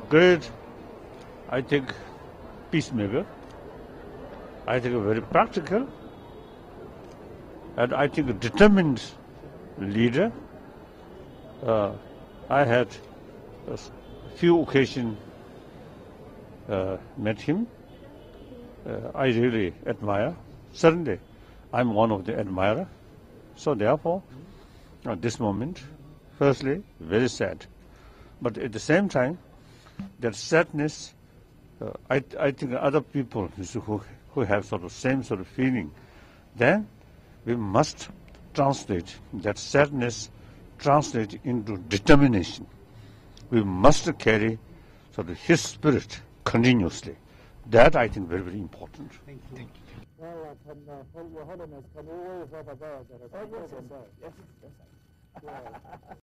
great, I think, peacemaker. I think very practical, and I think a determined leader. I had a few occasions met him. I really admire. Certainly, I'm one of the admirer. So therefore, at this moment, firstly, very sad. But at the same time, that sadness, I think other people who have sort of same sort of feeling, then we must translate that sadness, translate into determination. We must carry sort of his spirit continuously. That I think very, very important. Thank you. Thank you. Well, Your Holiness, can you wave over there? There is a Yes. Yeah.